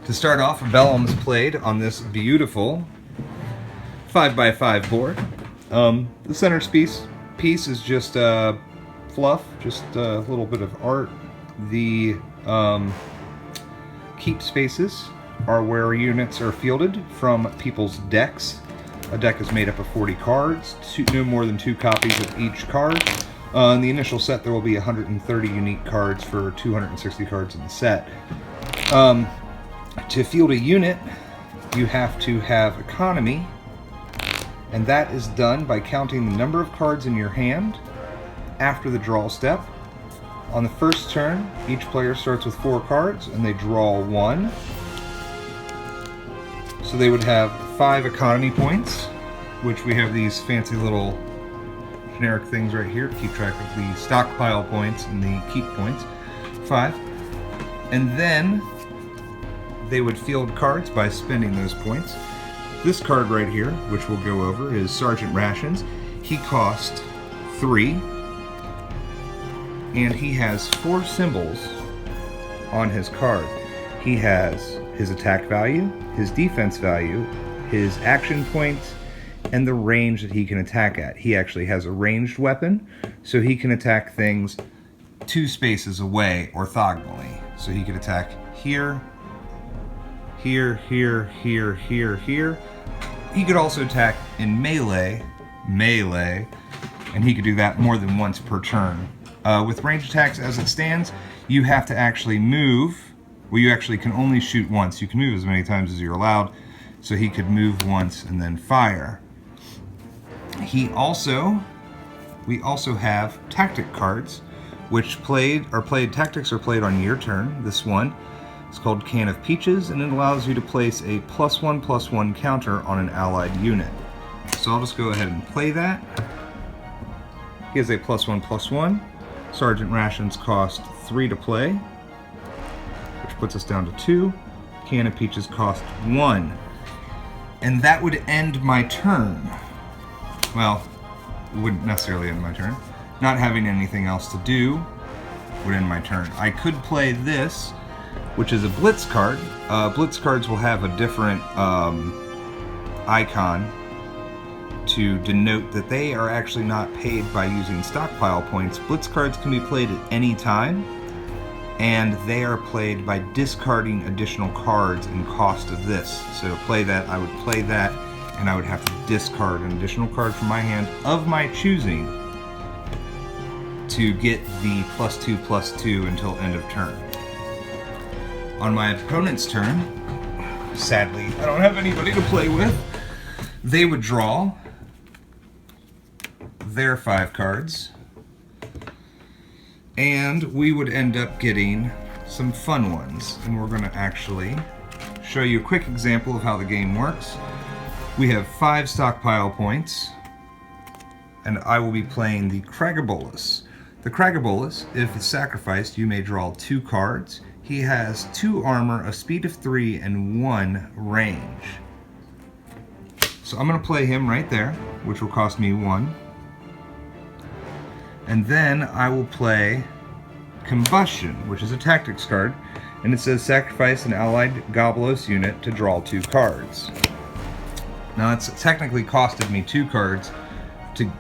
To start off, Bellum's played on this beautiful 5x5 board. The center piece is just fluff, just a little bit of art. The keep spaces are where units are fielded from people's decks. A deck is made up of 40 cards, no more than 2 copies of each card. In the initial set, there will be 130 unique cards for 260 cards in the set. To field a unit, you have to have economy, and that is done by counting the number of cards in your hand after the draw step. On the first turn, each player starts with 4 cards, and they draw 1. So they would have 5 economy points, which we have these fancy little generic things right here to keep track of the stockpile points and the keep points. 5. And then they would field cards by spending those points. This card right here, which we'll go over, is Sergeant Rations. He costs 3, and he has 4 symbols on his card. He has his attack value, his defense value, his action points, and the range that he can attack at. He actually has a ranged weapon, so he can attack things 2 spaces away orthogonally. So he could attack here, here, here, here, here, here. He could also attack in melee, and he could do that more than once per turn. With range attacks as it stands, you have to actually move. Well, you actually can only shoot once. You can move as many times as you're allowed, so he could move once and then fire. We also have tactic cards, which tactics are played on your turn. This one is called Can of Peaches, and it allows you to place a +1/+1 counter on an allied unit. So I'll just go ahead and play that. He has a +1/+1. Sergeant Rations cost 3 to play, which puts us down to 2. Can of Peaches cost 1. And that would end my turn. Well, it wouldn't necessarily end my turn. Not having anything else to do would end my turn. I could play this, which is a Blitz card. Blitz cards will have a different icon to denote that they are actually not paid by using stockpile points. Blitz cards can be played at any time, and they are played by discarding additional cards in cost of this. So to play that, I would play that, and I would have to discard an additional card from my hand of my choosing to get the +2/+2 until end of turn. On my opponent's turn, sadly, I don't have anybody to play with, they would draw their 5 cards, and we would end up getting some fun ones. And we're going to actually show you a quick example of how the game works. We have 5 stockpile points, and I will be playing the Cragabolus. The Cragabolus, if it's sacrificed, you may draw 2 cards. He has 2 armor, a speed of 3, and 1 range. So I'm going to play him right there, which will cost me 1. And then I will play Combustion, which is a tactics card, and it says sacrifice an allied Gobblos unit to draw 2 cards. Now it's technically costed me 2 cards to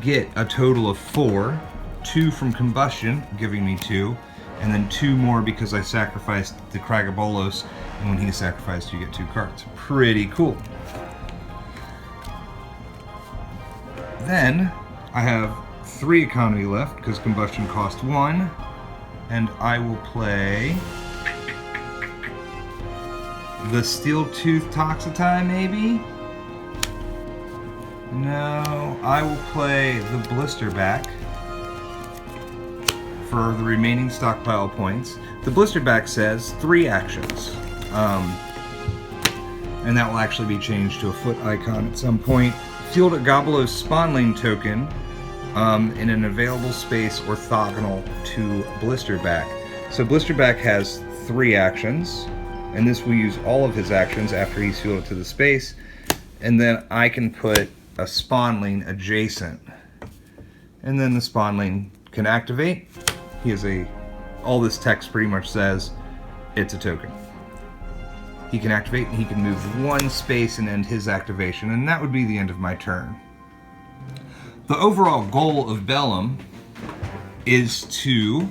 get a total of 4. 2 from Combustion, giving me 2, and then 2 more because I sacrificed the Cragabolos, and when he's sacrificed you get 2 cards. Pretty cool. Then I have 3 economy left because Combustion cost 1, and I will play the Steel Tooth Toxatai, maybe? No, I will play the Blisterback for the remaining stockpile points. The Blisterback says 3 actions, and that will actually be changed to a foot icon at some point. Field a Gobblos Spawnling token in an available space orthogonal to Blisterback. So Blisterback has 3 actions, and this will use all of his actions after he's fielded to the space, and then I can put a Spawnling adjacent, and then the Spawnling can activate. He has all this text pretty much says it's a token. he can activate, and he can move 1 space and end his activation, and that would be the end of my turn. The overall goal of Bellum is to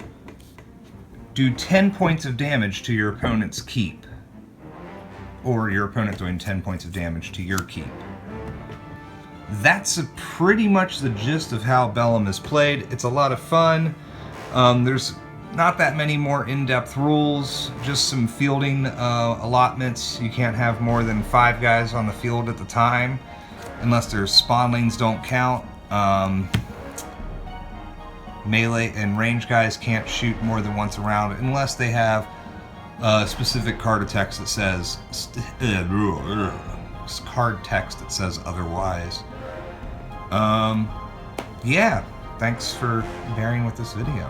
do 10 points of damage to your opponent's keep, or your opponent doing 10 points of damage to your keep. That's pretty much the gist of how Bellum is played. It's a lot of fun. There's not that many more in-depth rules, just some fielding allotments. You can't have more than 5 guys on the field at the time, unless their spawnlings don't count. Melee and range guys can't shoot more than once a round unless they have specific card text that says otherwise. Yeah, thanks for bearing with this video.